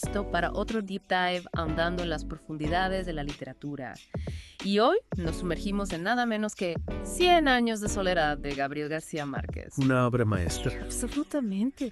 Listo para otro deep dive ahondando en las profundidades de la literatura. Y hoy nos sumergimos en nada menos que Cien años de soledad de Gabriel García Márquez. Una obra maestra. Absolutamente.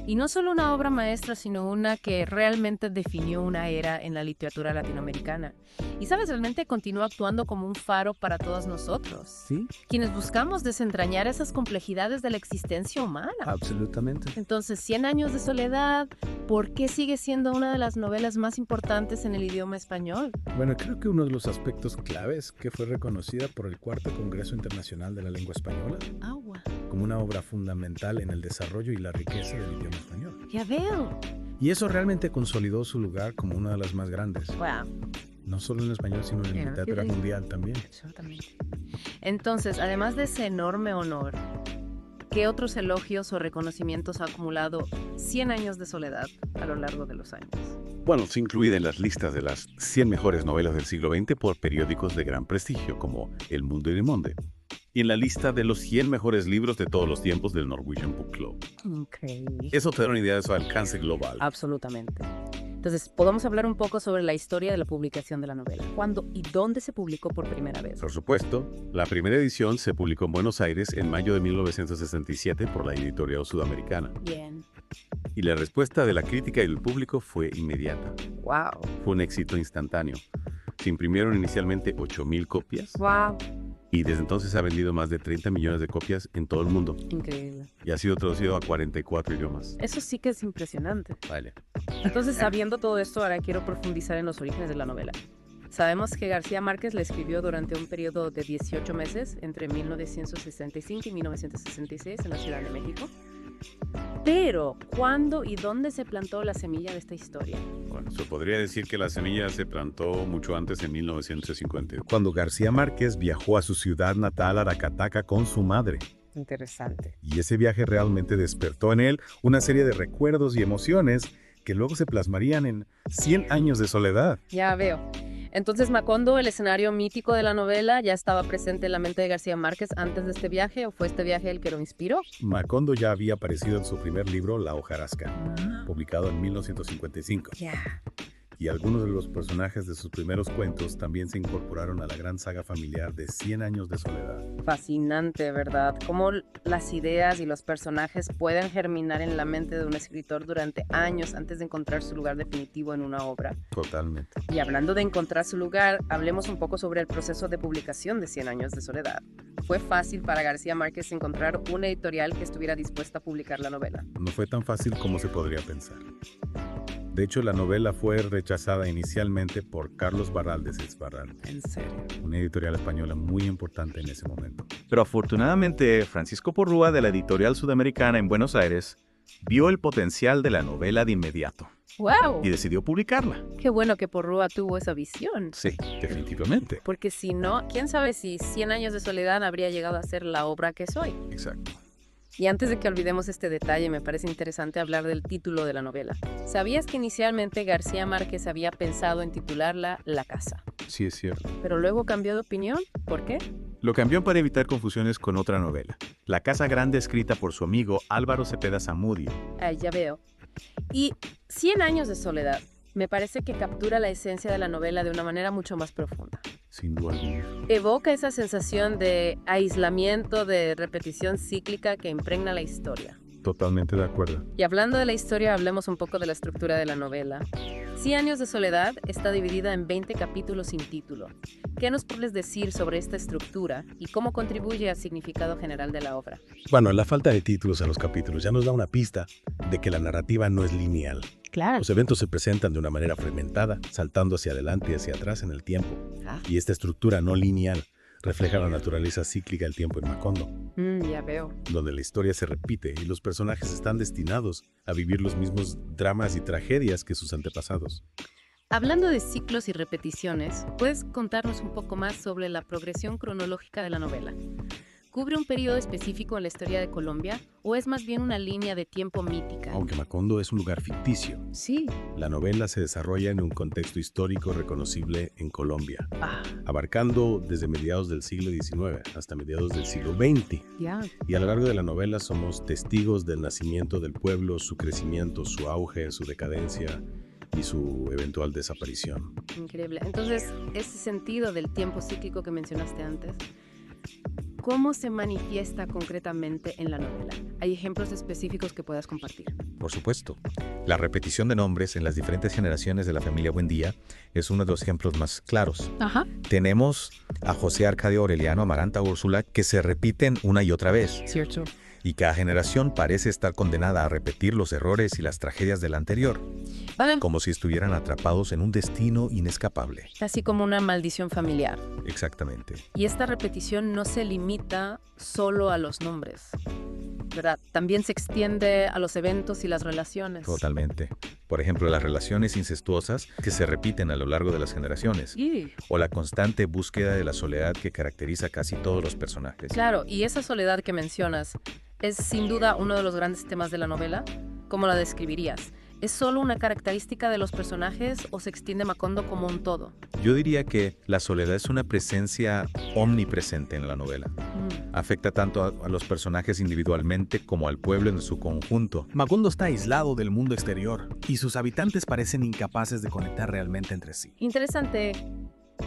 Y no solo una obra maestra, sino una que realmente definió una era en la literatura latinoamericana. Y, ¿sabes? Realmente continúa actuando como un faro para todos nosotros. ¿Sí? Quienes buscamos desentrañar esas complejidades de la existencia humana. Absolutamente. Entonces, Cien años de soledad, ¿por qué sigue siendo una de las novelas más importantes en el idioma español? Bueno, creo que uno de los aspectos claves que fue reconocida por el Cuarto Congreso Internacional de la Lengua Española Agua. como una obra fundamental en el desarrollo y la riqueza del idioma español. Ya veo. Y eso realmente consolidó su lugar como una de las más grandes, Wow. no solo en español, sino en Claro, literatura sí. mundial también. Absolutamente. Entonces, además de ese enorme honor, ¿qué otros elogios o reconocimientos ha acumulado Cien años de soledad a lo largo de los años? Bueno, se incluye en las listas de las 100 mejores novelas del siglo XX por periódicos de gran prestigio como El Mundo y Le Monde, y en la lista de los 100 mejores libros de todos los tiempos del Norwegian Book Club. Increíble. Eso te da una idea de su alcance global. Absolutamente. Entonces, podemos hablar un poco sobre la historia de la publicación de la novela. ¿Cuándo y dónde se publicó por primera vez? Por supuesto, la primera edición se publicó en Buenos Aires en mayo de 1967 por la editorial sudamericana, Bien. y la respuesta de la crítica y del público fue inmediata. Wow. Fue un éxito instantáneo. Se imprimieron inicialmente 8,000 copias Wow. y desde entonces ha vendido más de 30 millones de copias en todo el mundo Increíble. y ha sido traducido a 44 idiomas. Eso sí que es impresionante. Vale. Entonces, sabiendo todo esto, ahora quiero profundizar en los orígenes de la novela. Sabemos que García Márquez la escribió durante un periodo de 18 meses, entre 1965 y 1966, en la Ciudad de México. Pero, ¿cuándo y dónde se plantó la semilla de esta historia? Bueno, se podría decir que la semilla se plantó mucho antes, en 1950. Cuando García Márquez viajó a su ciudad natal, Aracataca, con su madre. Interesante. Y ese viaje realmente despertó en él una serie de recuerdos y emociones que luego se plasmarían en 100 años de soledad. Ya veo. Entonces, Macondo, el escenario mítico de la novela, ¿ya estaba presente en la mente de García Márquez antes de este viaje o fue este viaje el que lo inspiró? Macondo ya había aparecido en su primer libro, La hojarasca, publicado en 1955. Ya. Y algunos de los personajes de sus primeros cuentos también se incorporaron a la gran saga familiar de 100 años de soledad. Fascinante, ¿verdad? Cómo las ideas y los personajes pueden germinar en la mente de un escritor durante años antes de encontrar su lugar definitivo en una obra. Totalmente. Y hablando de encontrar su lugar, hablemos un poco sobre el proceso de publicación de Cien años de soledad. ¿Fue fácil para García Márquez encontrar una editorial que estuviera dispuesta a publicar la novela? No fue tan fácil como se podría pensar. De hecho, la novela fue rechazada inicialmente por Carlos Barral de Barral, ¿En serio? una editorial española muy importante en ese momento. Pero afortunadamente, Francisco Porrúa de la editorial sudamericana en Buenos Aires vio el potencial de la novela de inmediato ¡Wow! y decidió publicarla. Qué bueno que Porrúa tuvo esa visión. Sí, definitivamente. Porque si no, quién sabe si Cien años de soledad habría llegado a ser la obra que soy. Exacto. Y antes de que olvidemos este detalle, me parece interesante hablar del título de la novela. ¿Sabías que inicialmente García Márquez había pensado en titularla La Casa? Sí, es cierto. Pero luego cambió de opinión. ¿Por qué? Lo cambió para evitar confusiones con otra novela, La Casa Grande, escrita por su amigo Álvaro Cepeda Zamudio. Ya veo. Y Cien años de soledad me parece que captura la esencia de la novela de una manera mucho más profunda. Sin duda alguna. Evoca esa sensación de aislamiento, de repetición cíclica que impregna la historia. Totalmente de acuerdo. Y hablando de la historia, hablemos un poco de la estructura de la novela. Cien años de soledad está dividida en 20 capítulos sin título. ¿Qué nos puedes decir sobre esta estructura y cómo contribuye al significado general de la obra? Bueno, la falta de títulos a los capítulos ya nos da una pista de que la narrativa no es lineal. Claro. Los eventos se presentan de una manera fragmentada, saltando hacia adelante y hacia atrás en el tiempo. Y esta estructura no lineal refleja la naturaleza cíclica del tiempo en Macondo, Ya veo. donde la historia se repite y los personajes están destinados a vivir los mismos dramas y tragedias que sus antepasados. Hablando de ciclos y repeticiones, ¿puedes contarnos un poco más sobre la progresión cronológica de la novela? ¿Cubre un periodo específico en la historia de Colombia o es más bien una línea de tiempo mítica? Aunque Macondo es un lugar ficticio, Sí. la novela se desarrolla en un contexto histórico reconocible en Colombia, abarcando desde mediados del siglo XIX hasta mediados del siglo XX. Ya. Y a lo largo de la novela somos testigos del nacimiento del pueblo, su crecimiento, su auge, su decadencia y su eventual desaparición. Increíble. Entonces, ese sentido del tiempo cíclico que mencionaste antes, ¿cómo se manifiesta concretamente en la novela? ¿Hay ejemplos específicos que puedas compartir? Por supuesto. La repetición de nombres en las diferentes generaciones de la familia Buendía es uno de los ejemplos más claros. Ajá. Tenemos a José Arcadio Aureliano Amaranta Úrsula que se repiten una y otra vez. Cierto. Y cada generación parece estar condenada a repetir los errores y las tragedias de la anterior, como si estuvieran atrapados en un destino inescapable. Así como una maldición familiar. Exactamente. Y esta repetición no se limita solo a los nombres, ¿verdad? También se extiende a los eventos y las relaciones. Totalmente. Por ejemplo, las relaciones incestuosas que se repiten a lo largo de las generaciones. Y, O la constante búsqueda de la soledad que caracteriza a casi todos los personajes. claro, y esa soledad que mencionas es sin duda uno de los grandes temas de la novela. ¿Cómo la describirías? ¿Es solo una característica de los personajes o se extiende Macondo como un todo? Yo diría que la soledad es una presencia omnipresente en la novela. Afecta tanto a los personajes individualmente como al pueblo en su conjunto. Macondo está aislado del mundo exterior y sus habitantes parecen incapaces de conectar realmente entre sí. Interesante.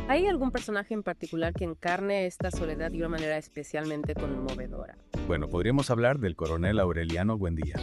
¿Hay algún personaje en particular que encarne esta soledad de una manera especialmente conmovedora? Bueno, podríamos hablar del coronel Aureliano Buendía,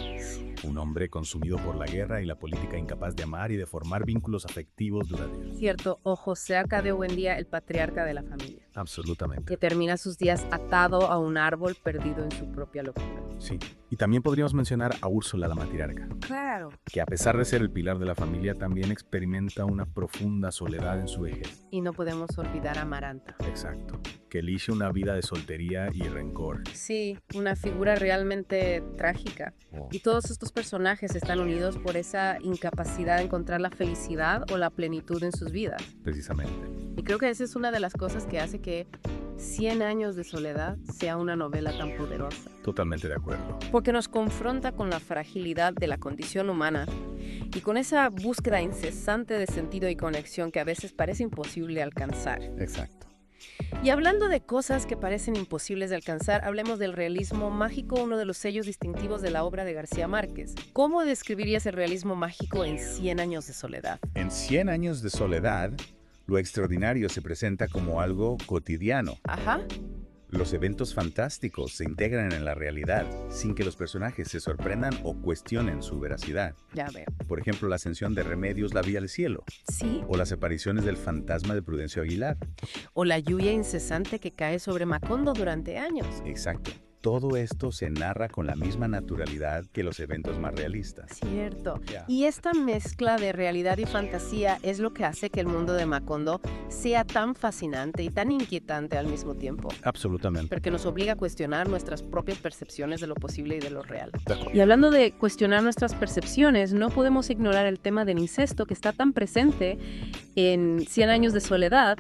un hombre consumido por la guerra y la política, incapaz de amar y de formar vínculos afectivos duraderos. Cierto, o José Arcadio Buendía, el patriarca de la familia, Absolutamente. que termina sus días atado a un árbol perdido en su propia locura. Sí. Y también podríamos mencionar a Úrsula la matriarca, Claro. que a pesar de ser el pilar de la familia, también experimenta una profunda soledad en su vejez. Y no podemos olvidar a Amaranta. Exacto. Que elige una vida de soltería y rencor. Sí, una figura realmente trágica. Y todos estos personajes están unidos por esa incapacidad de encontrar la felicidad o la plenitud en sus vidas. Precisamente. Y creo que esa es una de las cosas que hace que 100 años de soledad sea una novela tan poderosa. Totalmente de acuerdo. Porque nos confronta con la fragilidad de la condición humana y con esa búsqueda incesante de sentido y conexión que a veces parece imposible alcanzar. Exacto. Y hablando de cosas que parecen imposibles de alcanzar, hablemos del realismo mágico, uno de los sellos distintivos de la obra de García Márquez. ¿Cómo describirías el realismo mágico en 100 años de soledad? En 100 años de soledad, lo extraordinario se presenta como algo cotidiano. Ajá. Los eventos fantásticos se integran en la realidad sin que los personajes se sorprendan o cuestionen su veracidad. Ya veo. Por ejemplo, la ascensión de Remedios la vía al cielo, Sí. o las apariciones del fantasma de Prudencio Aguilar. O la lluvia incesante que cae sobre Macondo durante años. Exacto. Todo esto se narra con la misma naturalidad que los eventos más realistas. Cierto. Ya. Y esta mezcla de realidad y fantasía es lo que hace que el mundo de Macondo sea tan fascinante y tan inquietante al mismo tiempo. Absolutamente. Porque nos obliga a cuestionar nuestras propias percepciones de lo posible y de lo real. De acuerdo. Y hablando de cuestionar nuestras percepciones, no podemos ignorar el tema del incesto que está tan presente en 100 años de soledad.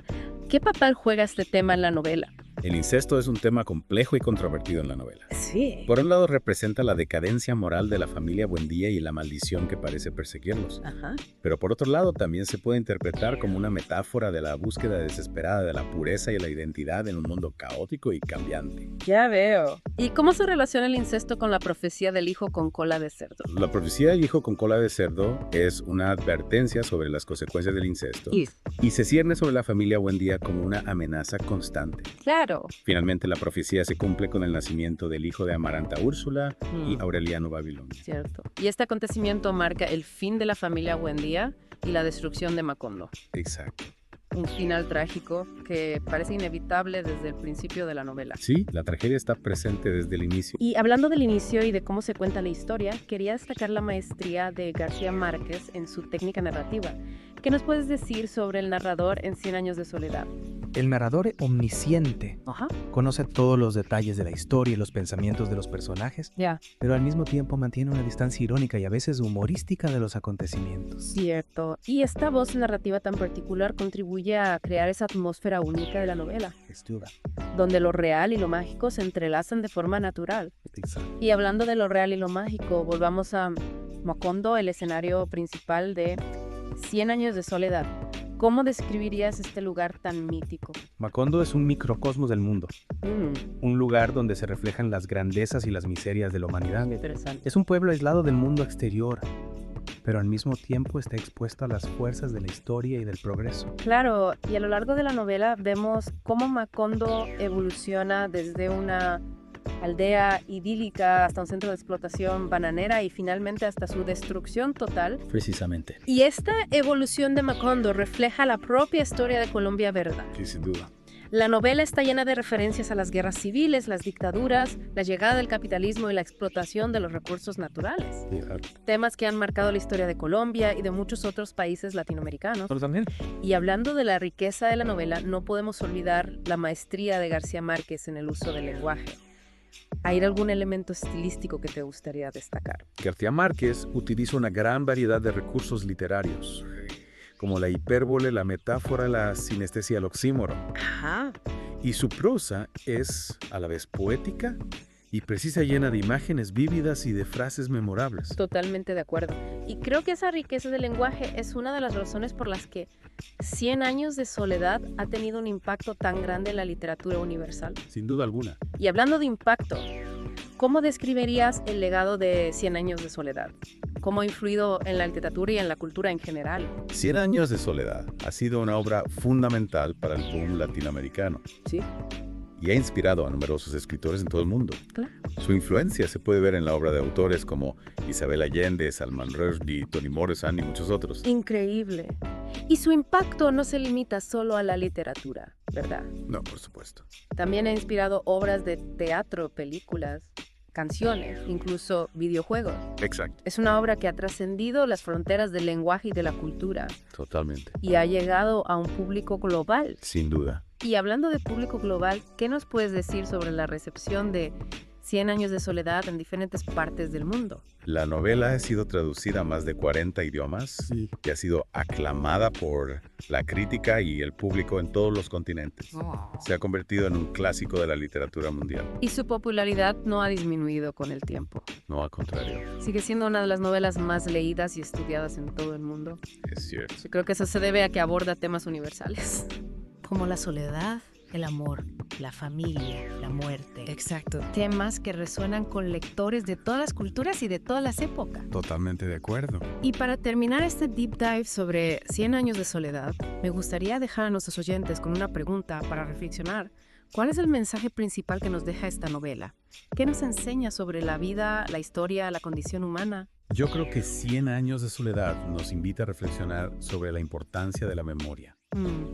¿Qué papel juega este tema en la novela? El incesto es un tema complejo y controvertido en la novela. Sí. Por un lado representa la decadencia moral de la familia Buendía y la maldición que parece perseguirlos. Ajá. Pero por otro lado también se puede interpretar como una metáfora de la búsqueda desesperada de la pureza y la identidad en un mundo caótico y cambiante. Ya veo. ¿Y cómo se relaciona el incesto con la profecía del hijo con cola de cerdo? La profecía del hijo con cola de cerdo es una advertencia sobre las consecuencias del incesto y se cierne sobre la familia Buendía como una amenaza constante. Claro. Finalmente la profecía se cumple con el nacimiento del hijo de Amaranta Úrsula y Aureliano Babilonia. Cierto. Y este acontecimiento marca el fin de la familia Buendía y la destrucción de Macondo. Exacto. Un final trágico que parece inevitable desde el principio de la novela. Sí, la tragedia está presente desde el inicio. Y hablando del inicio y de cómo se cuenta la historia, quería destacar la maestría de García Márquez en su técnica narrativa. ¿Qué nos puedes decir sobre el narrador en 100 años de soledad? El narrador omnisciente Ajá. conoce todos los detalles de la historia y los pensamientos de los personajes, Ya. pero al mismo tiempo mantiene una distancia irónica y a veces humorística de los acontecimientos. Cierto. Y esta voz narrativa tan particular contribuye a crear esa atmósfera única de la novela, Estuda. donde lo real y lo mágico se entrelazan de forma natural. Exacto. Y hablando de lo real y lo mágico, volvamos a Macondo, el escenario principal de 100 años de soledad. ¿Cómo describirías este lugar tan mítico? Macondo es un microcosmos del mundo, un lugar donde se reflejan las grandezas y las miserias de la humanidad. Muy interesante. Es un pueblo aislado del mundo exterior, pero al mismo tiempo está expuesto a las fuerzas de la historia y del progreso. Claro, y a lo largo de la novela vemos cómo Macondo evoluciona desde una aldea idílica hasta un centro de explotación bananera y finalmente hasta su destrucción total. Precisamente. Y esta evolución de Macondo refleja la propia historia de Colombia, ¿verdad? Sí, sin duda. La novela está llena de referencias a las guerras civiles, las dictaduras, la llegada del capitalismo y la explotación de los recursos naturales. Temas que han marcado la historia de Colombia y de muchos otros países latinoamericanos. Nosotros también. Y hablando de la riqueza de la novela, no podemos olvidar la maestría de García Márquez en el uso del lenguaje. ¿Hay algún elemento estilístico que te gustaría destacar? García Márquez utiliza una gran variedad de recursos literarios, como la hipérbole, la metáfora, la sinestesia, el oxímoron. Ajá. Y su prosa es a la vez poética y precisa, llena de imágenes vívidas y de frases memorables. Totalmente de acuerdo. Y creo que esa riqueza del lenguaje es una de las razones por las que 100 años de soledad ha tenido un impacto tan grande en la literatura universal. Sin duda alguna. Y hablando de impacto, ¿cómo describirías el legado de 100 años de soledad? ¿Cómo ha influido en la literatura y en la cultura en general? 100 años de soledad ha sido una obra fundamental para el boom latinoamericano. Sí. Y ha inspirado a numerosos escritores en todo el mundo. Claro. Su influencia se puede ver en la obra de autores como Isabel Allende, Salman Rushdie, Toni Morrison y muchos otros. Increíble. Y su impacto no se limita solo a la literatura, ¿verdad? No, por supuesto. También ha inspirado obras de teatro, películas, canciones, incluso videojuegos. Exacto. Es una obra que ha trascendido las fronteras del lenguaje y de la cultura Totalmente. y ha llegado a un público global. Sin duda. Y hablando de público global, ¿qué nos puedes decir sobre la recepción de 100 años de soledad en diferentes partes del mundo? La novela ha sido traducida a más de 40 idiomas y ha sido aclamada por la crítica y el público en todos los continentes. Se ha convertido en un clásico de la literatura mundial. Y su popularidad no ha disminuido con el tiempo. No, al contrario. Sigue siendo una de las novelas más leídas y estudiadas en todo el mundo. Es cierto. Yo creo que eso se debe a que aborda temas universales. Como la soledad, el amor, la familia, la muerte. Exacto. Temas que resuenan con lectores de todas las culturas y de todas las épocas. Totalmente de acuerdo. Y para terminar este deep dive sobre 100 años de soledad, me gustaría dejar a nuestros oyentes con una pregunta para reflexionar. ¿Cuál es el mensaje principal que nos deja esta novela? ¿Qué nos enseña sobre la vida, la historia, la condición humana? Yo creo que 100 años de soledad nos invita a reflexionar sobre la importancia de la memoria,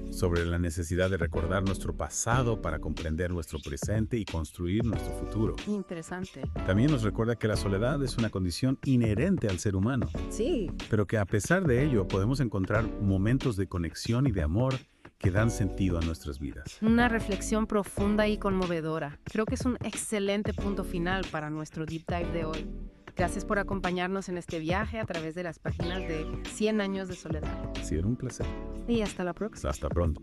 sobre la necesidad de recordar nuestro pasado para comprender nuestro presente y construir nuestro futuro. Interesante. También nos recuerda que la soledad es una condición inherente al ser humano, Sí. pero que a pesar de ello podemos encontrar momentos de conexión y de amor que dan sentido a nuestras vidas. Una reflexión profunda y conmovedora. Creo que es un excelente punto final para nuestro deep dive de hoy. Gracias por acompañarnos en este viaje a través de las páginas de 100 años de soledad. Ha sido un placer. Y hasta la próxima. Hasta pronto.